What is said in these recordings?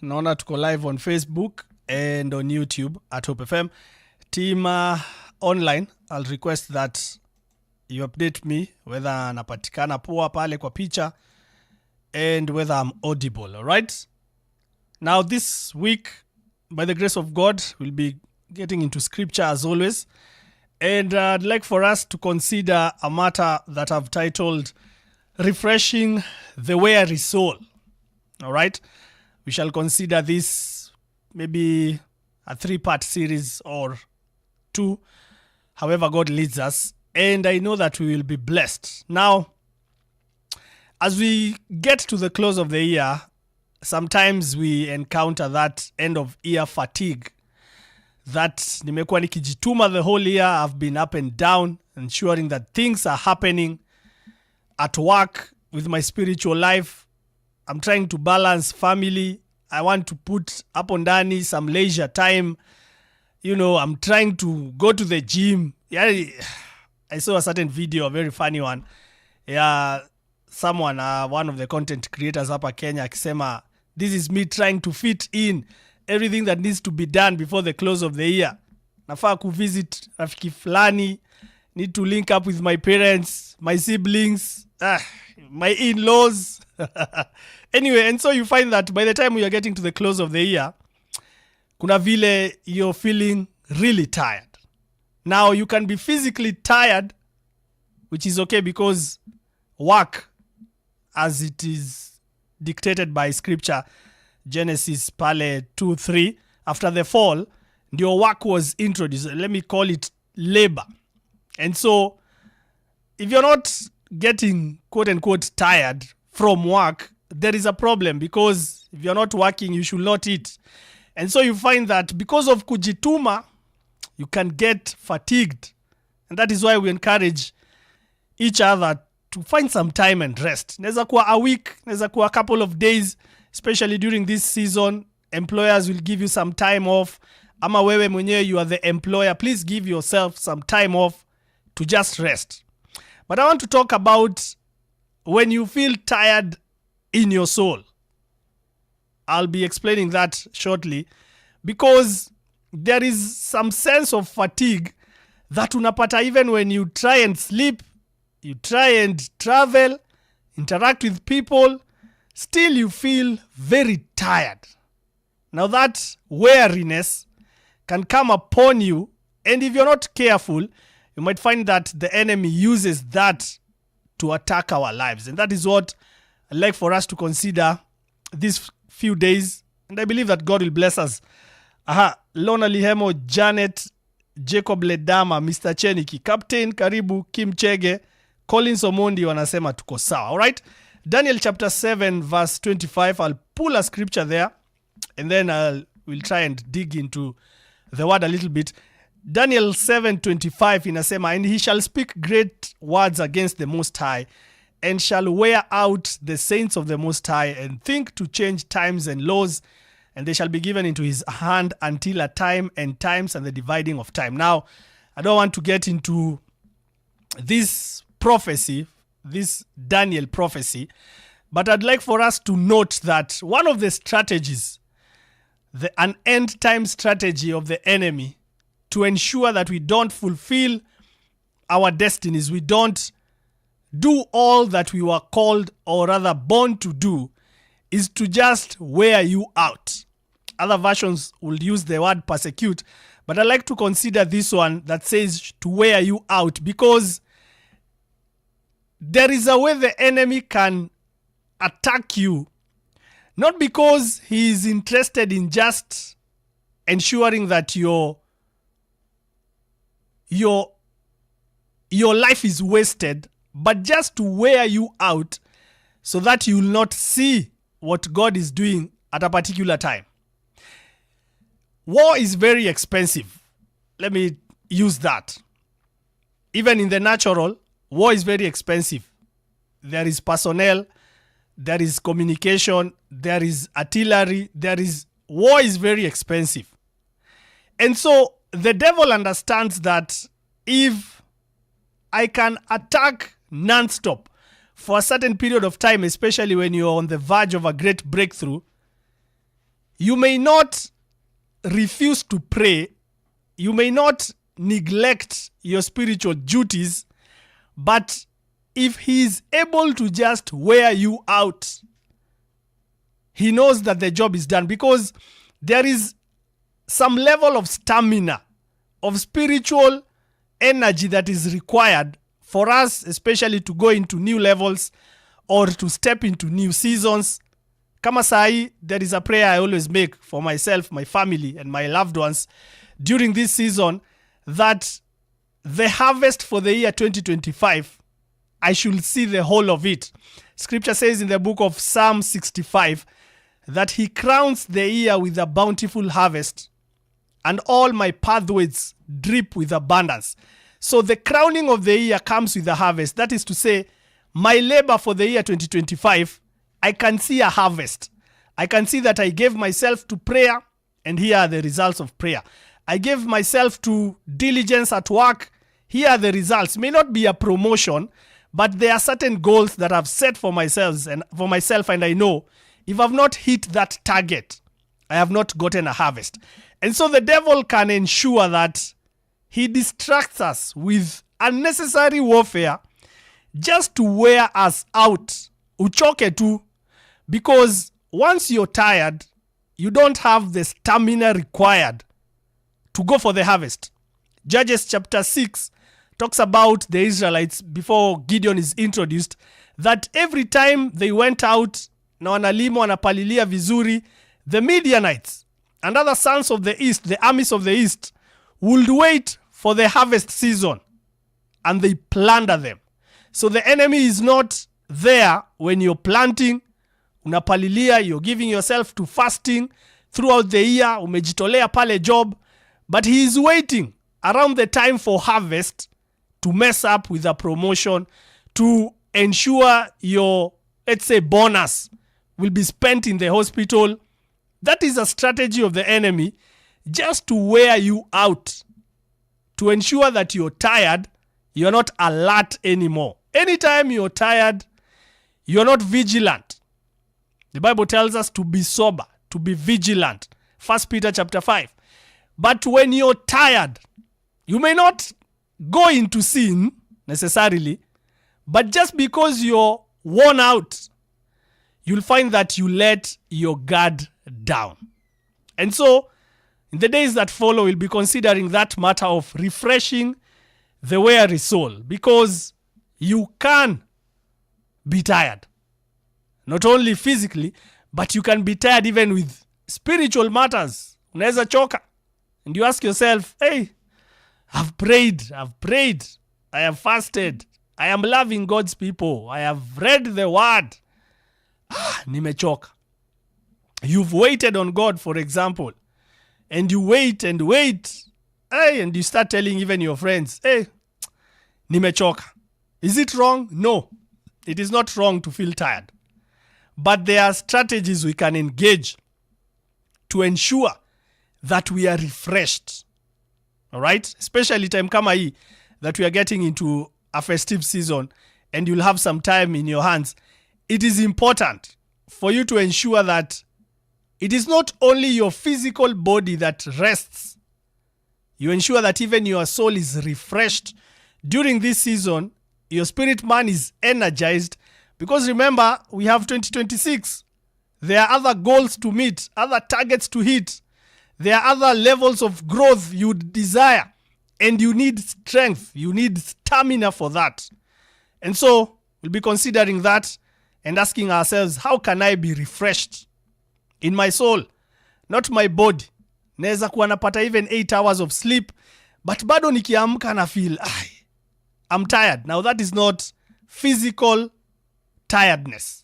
naona tuko live on Facebook and on YouTube at Hope FM. Team online, I'll request that you update me whether napatikana poa pale kwa picha and whether I'm audible, all right? Now this week, by the grace of God, we'll be getting into scripture as always. And I'd like for us to consider a matter that I've titled Refreshing the Weary Soul. All right? We shall consider this maybe a 3-part series or 2, however God leads us. And I know that we will be blessed. Now, as we get to the close of the year, sometimes we encounter that end of year fatigue. That nimekuwa nikijituma the whole year. I've been up and down, ensuring that things are happening at work, with my spiritual life. I'm trying to balance family. I want to put up on Dani some leisure time. You know, I'm trying to go to the gym. Yeah, I saw a certain video, a very funny one. Yeah, someone, one of the content creators hapa Kenya, akisema, this is me trying to fit in everything that needs to be done before the close of the year. Nafaa kuvisit rafiki fulani, need to link up with my parents, my siblings, my in-laws. Anyway, and so you find that by the time we are getting to the close of the year, kuna vile you're feeling really tired. Now, you can be physically tired, which is okay because work, as it is dictated by scripture, Genesis pale 2:3, after the fall, your work was introduced. Let me call it labor. And so, if you're not getting quote-unquote tired from work, there is a problem, because if you're not working, you should not eat. And so you find that because of kujituma, you can get fatigued. And that is why we encourage each other to find some time and rest. Neza kuwa a week, neza kuwa a couple of days, especially during this season. Employers will give you some time off. Ama wewe mwenyewe, you are the employer. Please give yourself some time off to just rest. But I want to talk about when you feel tired in your soul. I'll be explaining that shortly, because there is some sense of fatigue that unapata even when you try and sleep, you try and travel, interact with people, still you feel very tired. Now that weariness can come upon you, and if you're not careful, you might find that the enemy uses that to attack our lives. And that is what I'd like for us to consider these few days. And I believe that God will bless us. Lona Lihemo, Janet, Jacob Ledama, Mr. Cheniki, Captain Karibu, Kim Chege, Collins Omondi wanasema tuko sawa. All right? Daniel chapter 7 verse 25. I'll pull a scripture there, and then we'll try and dig into the word a little bit. Daniel 7:25 inasema, and he shall speak great words against the Most High, and shall wear out the saints of the Most High, and think to change times and laws, and they shall be given into his hand until a time and times and the dividing of time. Now, I don't want to get into this prophecy, this Daniel prophecy, but I'd like for us to note that one of the strategies, an end time strategy of the enemy to ensure that we don't fulfill our destinies, we don't do all that we were called, or rather born to do, is to just wear you out. Other versions will use the word persecute, but I like to consider this one that says to wear you out, because there is a way the enemy can attack you, not because he is interested in just ensuring that your life is wasted, but just to wear you out so that you will not see what God is doing at a particular time. War is very expensive. Let me use that. Even in the natural, war is very expensive. There is personnel, there is communication, there is artillery, war is very expensive. And so the devil understands that if I can attack non-stop for a certain period of time, especially when you're on the verge of a great breakthrough, You may not refuse to pray. You may not neglect your spiritual duties. But if he is able to just wear you out, he knows that the job is done, because there is some level of stamina, of spiritual energy that is required for us, especially to go into new levels or to step into new seasons. Kama sahi, there is a prayer I always make for myself, my family, and my loved ones during this season, that the harvest for the year 2025, I should see the whole of it. Scripture says in the book of Psalm 65 that he crowns the year with a bountiful harvest, and all my pathways drip with abundance. So the crowning of the year comes with a harvest. That is to say, my labor for the year 2025, I can see a harvest. I can see that I gave myself to prayer, and here are the results of prayer. I gave myself to diligence at work. Here are the results. May not be a promotion, but there are certain goals that I've set for myself, and I know if I've not hit that target, I have not gotten a harvest. And so the devil can ensure that he distracts us with unnecessary warfare just to wear us out. Uchoke tu. Because once you're tired, you don't have the stamina required to go for the harvest. Judges chapter 6 talks about the Israelites before Gideon is introduced, that every time they went out na wanalima wanapalilia vizuri, the Midianites and other sons of the east, the armies of the east, would wait for the harvest season and they plunder them. So the enemy is not there when you're planting, unapalilia, you're giving yourself to fasting throughout the year, umejitolea pale job, but he is waiting around the time for harvest to mess up with a promotion, to ensure your, let's say, bonus will be spent in the hospital. That is a strategy of the enemy, just to wear you out, to ensure that you're tired, you're not alert anymore. Anytime you're tired, you're not vigilant. The Bible tells us to be sober, to be vigilant. 1 Peter chapter 5. But when you're tired, you may not go into sin necessarily, but just because you're worn out, you'll find that you let your guard down. And so, in the days that follow, we'll be considering that matter of refreshing the weary soul, because you can be tired. Not only physically, but you can be tired even with spiritual matters. Unaweza choka. And you ask yourself, hey, I've prayed, I have fasted, I am loving God's people, I have read the word. Nimechoka. You've waited on God, for example, and you wait, hey, and you start telling even your friends, hey, nimechoka. Is it wrong? No, it is not wrong to feel tired. But there are strategies we can engage to ensure that we are refreshed. All right? Especially time kama hii, that we are getting into a festive season and you'll have some time in your hands. It is important for you to ensure that it is not only your physical body that rests. You ensure that even your soul is refreshed. During this season, your spirit man is energized, because remember, we have 2026. There are other goals to meet, other targets to hit. There are other levels of growth you desire, and you need strength, you need stamina for that. And so we'll be considering that and asking ourselves, how can I be refreshed in my soul, not my body? Naweza kuwa napata even 8 hours of sleep, but bado nikiamka na feel, I'm tired. Now that is not physical tiredness.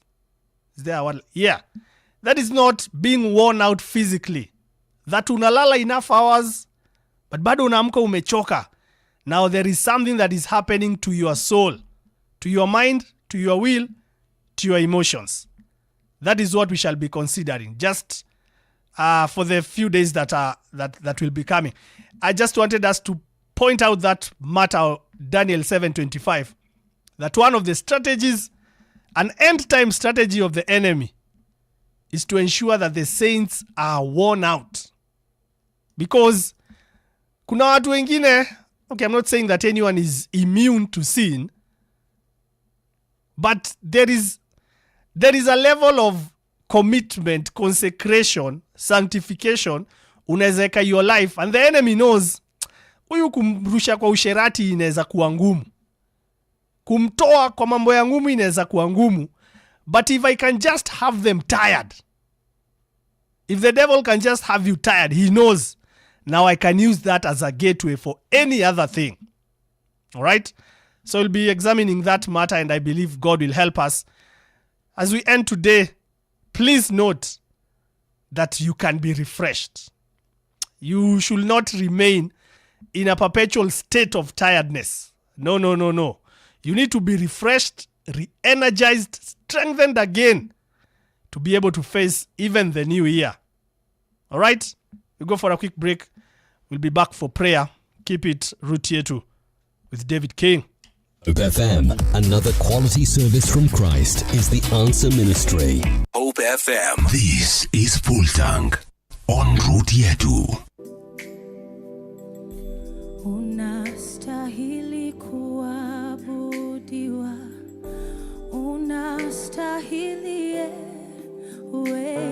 Is there one? Yeah. That is not being worn out physically. That unalala enough hours, but bado unaamka umechoka. Now there is something that is happening to your soul, to your mind, to your will, to your emotions. That is what we shall be considering just for the few days that will be coming. I just wanted us to point out that matter, Daniel 7:25, that one of the strategies, an end time strategy of the enemy, is to ensure that the saints are worn out. Because kuna watu wengine, okay, I'm not saying that anyone is immune to sin, but there is a level of commitment, consecration, sanctification unaweza your life, and the enemy knows huyu kumrusha kwa usherati inaweza kuwa ngumu, kumtoa kwa mambo ya ngumu inaweza kuwa ngumu. But if I can just have them tired, if the devil can just have you tired, he knows now I can use that as a gateway for any other thing. All right? So we'll be examining that matter, and I believe God will help us. As we end today, please note that you can be refreshed. You should not remain in a perpetual state of tiredness. No. You need to be refreshed, re-energized, strengthened again to be able to face even the new year. All right? We'll go for a quick break. We'll be back for prayer. Keep it Route 2 with David King. Hope FM, another quality service from Christ, is the answer ministry. Hope FM. This is Full Tank on Route 2. Unastahili kuabudiwa, unastahili wewe